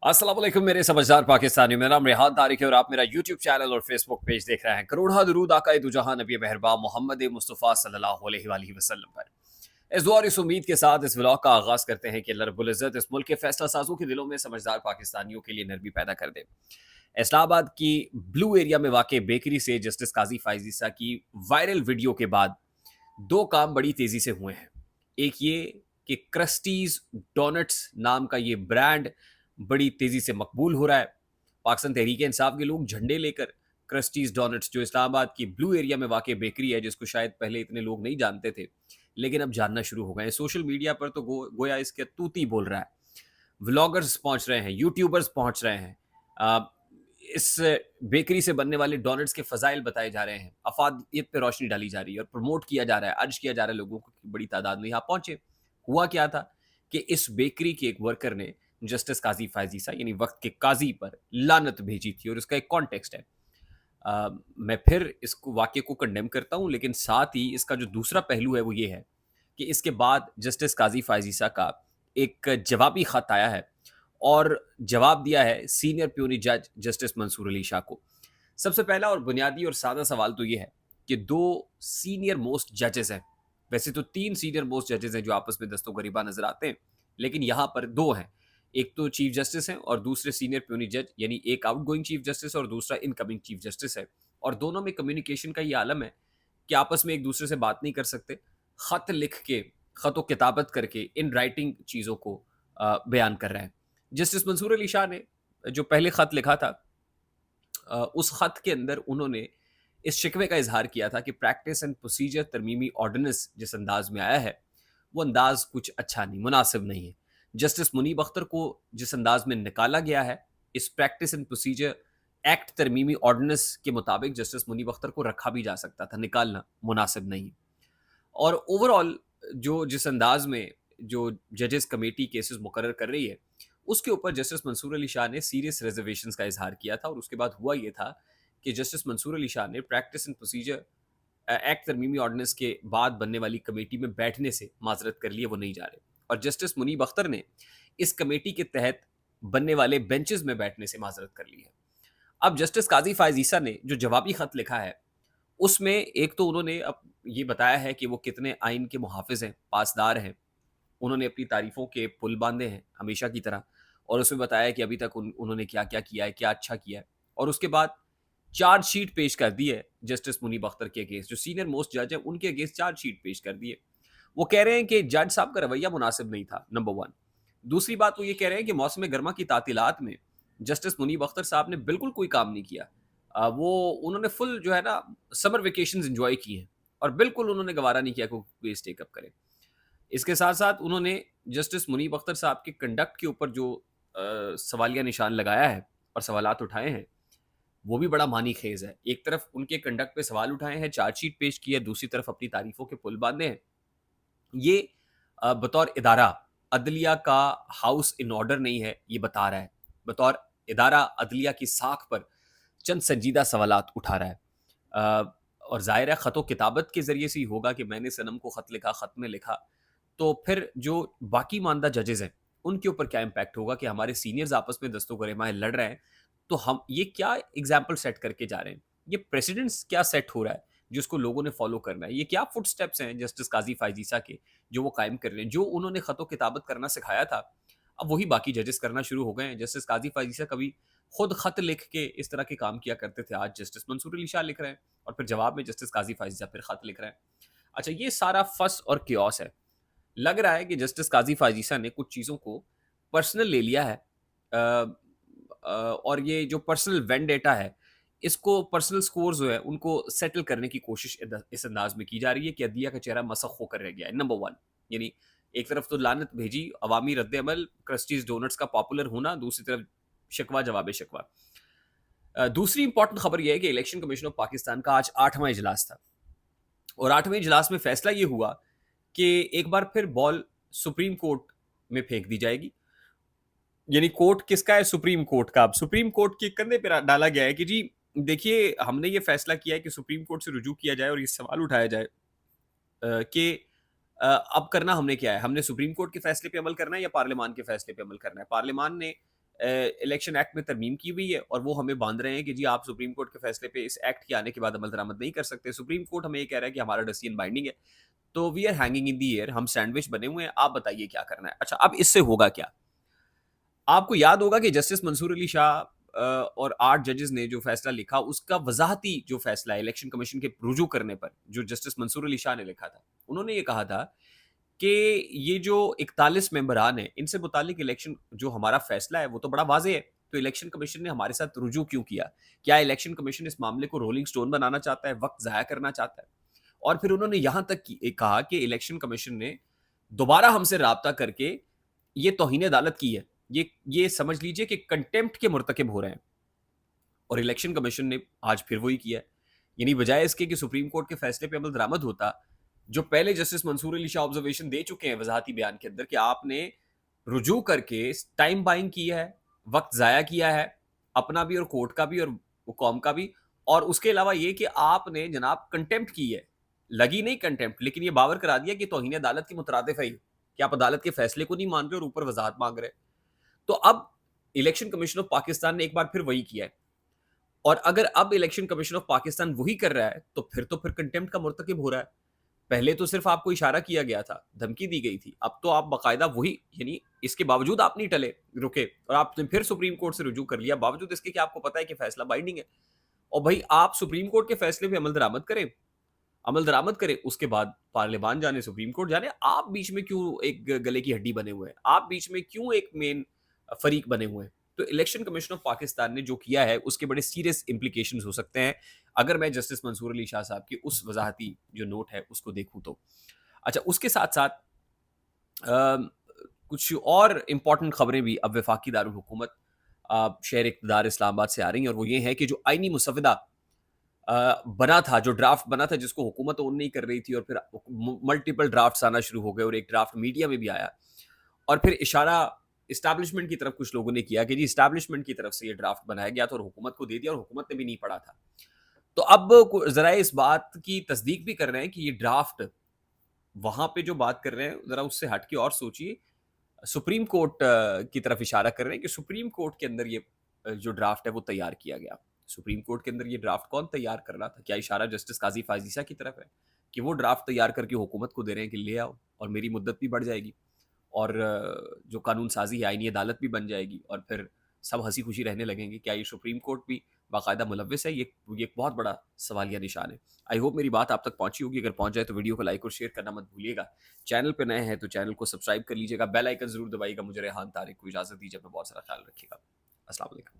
अस्सलाम वालेकुम मेरे समझदार पाकिस्तानियों। मेरा नाम रेहान तारिक है और आप मेरा यूट्यूब चैनल और फेसबुक पेज देख रहे हैं। करोड़ा दरूद आका दो जहां नबी मेहरबान मोहम्मद मुस्तफ़ा सल्लल्लाहु अलैहि वसल्लम पर। इस दुआ और इस उम्मीद के साथ इस व्लॉग का आगाज़ करते हैं कि अल्लाह रब्बुल इज़्ज़त इस मुल्क के फैसला साजों के दिलों में समझदार पाकिस्तानियों के लिए नरमी पैदा कर दे। इस्लामाबाद की ब्लू एरिया में वाक़ बेकरी से जस्टिस काजी फाइज ईसा की वायरल वीडियो के बाद दो काम बड़ी तेज़ी से हुए हैं। एक ये कि क्रस्टीज़ डोनट्स नाम का ये ब्रांड बड़ी तेज़ी से मकबूल हो रहा है। पाकिस्तान तहरीक-ए-इंसाफ के लोग झंडे लेकर क्रस्टीज़ डोनट्स, जो इस्लामाबाद की ब्लू एरिया में वाक़ बेकरी है, जिसको शायद पहले इतने लोग नहीं जानते थे, लेकिन अब जानना शुरू हो गए हैं। सोशल मीडिया पर तो गोया इसके तूती बोल रहा है। व्लॉगर्स पहुँच रहे हैं, यूट्यूबर्स पहुँच रहे हैं। इस बेकरी से बनने वाले डोनट्स के फ़ज़ाइल बताए जा रहे हैं। अफ़ादियत पे रोशनी डाली जा रही है और प्रमोट किया जा रहा है, अर्ज किया जा रहा है लोगों को कि बड़ी तादाद में यहाँ पहुँचे। हुआ क्या था कि इस बेकरी के एक वर्कर ने जस्टिस काजी फायज ईसा यानी वक्त के काजी पर लानत भेजी थी और इसका एक कॉन्टेक्स्ट है। मैं फिर इस वाक्य को कंडेम करता हूँ, लेकिन साथ ही इसका जो दूसरा पहलू है वो ये है कि इसके बाद जस्टिस काजी फायज ईसा का एक जवाबी खत आया है और जवाब दिया है सीनियर प्यूनी जज जस्टिस मंसूर अली शाह को। सबसे पहला और बुनियादी और सादा सवाल तो ये है कि दो सीनियर मोस्ट जजेस हैं। वैसे तो तीन सीनियर मोस्ट जजेस हैं जो आपस में दस्तो गरीबा नजर आते हैं, लेकिन यहाँ पर दो हैं। एक तो चीफ जस्टिस हैं और दूसरे सीनियर प्यूनी जज, यानी एक आउट गोइंग चीफ जस्टिस और दूसरा इनकमिंग चीफ जस्टिस है। और दोनों में कम्युनिकेशन का ये आलम है कि आपस में एक दूसरे से बात नहीं कर सकते। खत लिख के, खत किताबत करके इन राइटिंग चीज़ों को बयान कर रहे हैं। जस्टिस मंसूर अली शाह ने जो पहले खत लिखा था, उस खत के अंदर उन्होंने इस शिकवे का इजहार किया था कि प्रैक्टिस एंड प्रोसीजर तरमीमी ऑर्डिनेंस जिस अंदाज में आया है वो अंदाज कुछ अच्छा नहीं, मुनासिब नहीं है। जस्टिस मुनीब अख्तर को जिस अंदाज में निकाला गया है, इस प्रैक्टिस एंड प्रोसीजर एक्ट तरमीमी ऑर्डिनेंस के मुताबिक जस्टिस मुनीब अख्तर को रखा भी जा सकता था, निकालना मुनासिब नहीं। और ओवरऑल जो जिस अंदाज में जो जजेस कमेटी केसेस मुकर्रर कर रही है, उसके ऊपर जस्टिस मंसूर अली शाह ने सीरियस रिजर्वेशंस का इजहार किया था। और उसके बाद हुआ ये था कि जस्टिस मंसूर अली शाह ने प्रैक्टिस एंड प्रोसीजर एक्ट तरमीमी ऑर्डिनेंस के बाद बनने वाली कमेटी में बैठने से माजरत कर लिए, वो नहीं जा रहे। और जस्टिस मुनीब अख्तर ने इस कमेटी के तहत बनने वाले बेंचेस में बैठने से माजरत कर ली है। अब जस्टिस काजी फायज ईसा ने जो जवाबी खत लिखा है, उसमें एक तो उन्होंने अब ये बताया है कि वो कितने आइन के मुहाफिज हैं, पासदार हैं। उन्होंने अपनी तारीफों के पुल बांधे हैं हमेशा की तरह, और उसमें बताया कि अभी तक उन्होंने क्या क्या किया है, क्या अच्छा किया है। और उसके बाद चार्जशीट पेश कर दी है जस्टिस मुनीब अख्तर के अगेंस्ट। जो सीनियर मोस्ट जज है उनके अगेंस्ट चार्जशीट पेश कर दी है। वो कह रहे हैं कि जज साहब का रवैया मुनासिब नहीं था, नंबर वन। दूसरी बात वो ये कह रहे हैं कि मौसम गर्मा की तातीलात में जस्टिस मुनीब अख्तर साहब ने बिल्कुल कोई काम नहीं किया। वो उन्होंने फुल जो है ना समर वेकेशंस एंजॉय की हैं और बिल्कुल उन्होंने गवारा नहीं किया कोई टेकअप करे। इसके साथ साथ उन्होंने जस्टिस मुनीब अख्तर साहब के कंडक्ट के ऊपर जो सवालिया निशान लगाया है और सवालात उठाए हैं, वो भी बड़ा मानी खेज है। एक तरफ उनके कंडक्ट पे सवाल उठाए हैं, चार्जशीट पेश की है, दूसरी तरफ अपनी तारीफों के पुल बांधे हैं। ये बतौर इदारा अदलिया का हाउस इन ऑर्डर नहीं है, ये बता रहा है। बतौर इदारा अदलिया की साख पर चंद संजीदा सवालात उठा रहा है। और ज़ाहिर है ख़त किताबत के ज़रिए से ही होगा कि मैंने सनम को ख़त लिखा, ख़त में लिखा। तो फिर जो बाकी मानदा जजेस हैं उनके ऊपर क्या इम्पैक्ट होगा कि हमारे सीनियर्स आपस में दस्तों गरेमाए लड़ रहे हैं, तो हम ये क्या एग्जाम्पल सेट करके जा रहे हैं, ये प्रेसिडेंट्स क्या सेट हो रहा है जिसको लोगों ने फॉलो करना है। ये क्या फुट स्टेप्स हैं जस्टिस काजी फायजीसा के जो वो कायम कर रहे हैं। जो उन्होंने ख़त किताबत करना सिखाया था, अब वही बाकी जजेस करना शुरू हो गए हैं। जस्टिस काजी फायजीसा कभी खुद खत लिख के इस तरह के काम किया करते थे, आज जस्टिस मंसूर अली शाह लिख रहे हैं और फिर जवाब में जस्टिस काजी फायजीसा फिर खत लिख रहे हैं। अच्छा, ये सारा फस और क्योस है। लग रहा है कि जस्टिस काजी फायजीसा ने कुछ चीज़ों को पर्सनल ले लिया है। और ये जो पर्सनल वेंडेटा है, इसको पर्सनल स्कोर जो है उनको सेटल करने की कोशिश इस अंदाज में की जा रही है कि अदलिया का चेहरा मसख होकर रह गया है। नंबर वन, यानी एक तरफ तो लानत भेजी, अवामी रद्द अमल, क्रस्टीज डोनट्स का पॉपुलर होना, दूसरी तरफ शिकवा जवाब शिकवा। दूसरी इंपॉर्टेंट खबर यह है कि इलेक्शन कमीशन ऑफ पाकिस्तान का आज 8वां इजलास था और 8वें इजलास में फैसला ये हुआ कि एक बार फिर बॉल सुप्रीम कोर्ट में फेंक दी जाएगी। यानी कोर्ट किसका है? सुप्रीम कोर्ट का। अब सुप्रीम कोर्ट के कंधे पे डाला गया है कि जी देखिए, हमने ये फैसला किया है कि सुप्रीम कोर्ट से रुजू किया जाए और ये सवाल उठाया जाए कि अब करना हमने क्या है, हमने सुप्रीम कोर्ट के फैसले पे अमल करना है या पार्लियामान के फैसले पे अमल करना है। पार्लियामान ने الیکشن ایکٹ میں ترمیم کی ہوئی ہے اور وہ ہمیں باندھ رہے ہیں کہ جی آپ سپریم کورٹ کے فیصلے پہ اس ایکٹ کے آنے کے بعد عمل درآمد نہیں کر سکتے. سپریم کورٹ ہمیں یہ کہہ رہا ہے کہ ہمارا ڈیسیژن بائنڈنگ ہے. تو we are hanging in the air, ہم سینڈوچ بنے ہوئے ہیں, آپ بتائیے کیا کرنا ہے. اچھا, اب اس سے ہوگا کیا؟ آپ کو یاد ہوگا کہ جسٹس منصور علی شاہ اور 8 ججز نے جو فیصلہ لکھا, اس کا وضاحتی جو فیصلہ ہے الیکشن کمیشن کے رجوع کرنے پر, جو جسٹس منصور علی شاہ نے لکھا تھا, انہوں نے یہ کہا تھا کہ یہ جو 41 ممبران ہیں ان سے متعلق الیکشن جو ہمارا فیصلہ ہے وہ تو بڑا واضح ہے, تو الیکشن کمیشن نے ہمارے ساتھ رجوع کیوں کیا؟ کیا الیکشن کمیشن اس معاملے کو رولنگ سٹون بنانا چاہتا ہے, وقت ضائع کرنا چاہتا ہے؟ اور پھر انہوں نے یہاں تک کہا کہ الیکشن کمیشن نے دوبارہ ہم سے رابطہ کر کے یہ توہین عدالت کی ہے, یہ سمجھ لیجئے کہ کنٹیمپٹ کے مرتکب ہو رہے ہیں. اور الیکشن کمیشن نے آج پھر وہی کیا ہے. یعنی بجائے اس کے کہ سپریم کورٹ کے فیصلے پہ عمل درآمد ہوتا, جو پہلے جسٹس منصور علی شاہ آبزرویشن دے چکے ہیں وضاحتی بیان کے اندر کہ آپ نے رجوع کر کے ٹائم بائنگ کیا ہے, وقت ضائع کیا ہے, اپنا بھی اور کورٹ کا بھی اور قوم کا بھی, اور اس کے علاوہ یہ کہ آپ نے جناب کنٹیمپٹ کی ہے, لگی نہیں کنٹیمپٹ, لیکن یہ باور کرا دیا کہ توہین عدالت کی مترادف ہے کہ آپ عدالت کے فیصلے کو نہیں مان رہے اور اوپر وضاحت مانگ رہے. تو اب الیکشن کمیشن آف پاکستان نے ایک بار پھر وہی کیا ہے, اور اگر اب الیکشن کمیشن آف پاکستان وہی کر رہا ہے تو پھر کنٹیمپٹ کا مرتکب ہو رہا ہے. پہلے تو صرف آپ کو اشارہ کیا گیا تھا, دھمکی دی گئی تھی, اب تو آپ باقاعدہ وہی, یعنی اس کے باوجود آپ نہیں ٹلے رکے اور آپ نے پھر سپریم کورٹ سے رجوع کر لیا, باوجود اس کے کہ آپ کو پتا ہے کہ فیصلہ بائنڈنگ ہے. اور بھائی آپ سپریم کورٹ کے فیصلے پہ عمل درآمد کریں, اس کے بعد پارلیمان جانے, سپریم کورٹ جانے, آپ بیچ میں کیوں ایک گلے کی ہڈی بنے ہوئے ہیں, آپ بیچ میں کیوں ایک مین فریق بنے ہوئے ہیں؟ تو الیکشن کمیشن آف پاکستان نے جو کیا ہے اس کے بڑے سیریس امپلیکیشنز ہو سکتے ہیں اگر میں جسٹس منصور علی شاہ صاحب کی اس وضاحتی جو نوٹ ہے اس کو دیکھوں تو. اچھا, اس کے ساتھ ساتھ کچھ اور امپورٹنٹ خبریں بھی اب وفاقی دارالحکومت شہر اقتدار اسلام آباد سے آ رہی ہیں, اور وہ یہ ہے کہ جو آئینی مسودہ بنا تھا, جو ڈرافٹ بنا تھا جس کو حکومت اون نہیں کر رہی تھی, اور پھر ملٹیپل ڈرافٹس آنا شروع ہو گئے, اور ایک ڈرافٹ میڈیا میں بھی آیا, اور پھر اشارہ اسٹیبلشمنٹ کی طرف کچھ لوگوں نے کیا کہ جی اسٹیبلشمنٹ کی طرف سے یہ ڈرافٹ بنایا گیا تھا اور حکومت کو دے دیا, اور حکومت نے بھی نہیں پڑھا تھا. تو اب ذرائع اس بات کی تصدیق بھی کر رہے ہیں کہ یہ ڈرافٹ وہاں پہ جو بات کر رہے ہیں ذرا اس سے ہٹ کے اور سوچئے, سپریم کورٹ کی طرف اشارہ کر رہے ہیں کہ سپریم کورٹ کے اندر یہ جو ڈرافٹ ہے وہ تیار کیا گیا. سپریم کورٹ کے اندر یہ ڈرافٹ کون تیار کر رہا تھا؟ کیا اشارہ جسٹس قاضی فائزیسا کی طرف ہے کہ وہ ڈرافٹ تیار کر کے حکومت کو دے رہے ہیں کہ لے آؤ اور میری مدت بھی بڑھ جائے گی, اور جو قانون سازی ہے آئینی عدالت بھی بن جائے گی, اور پھر سب ہنسی خوشی رہنے لگیں گے؟ کیا یہ سپریم کورٹ بھی باقاعدہ ملوث ہے؟ یہ ایک بہت بڑا سوالیہ نشان ہے. آئی ہوپ میری بات آپ تک پہنچی ہوگی. اگر پہنچ جائے تو ویڈیو کو لائک اور شیئر کرنا مت بھولیے گا. چینل پہ نئے ہیں تو چینل کو سبسکرائب کر لیجیے گا, بیل آئیکن ضرور دبائیے گا. مجھے ریحان طارق کو اجازت دیجیے, اپنا بہت سارا خیال رکھیے گا. السلام علیکم.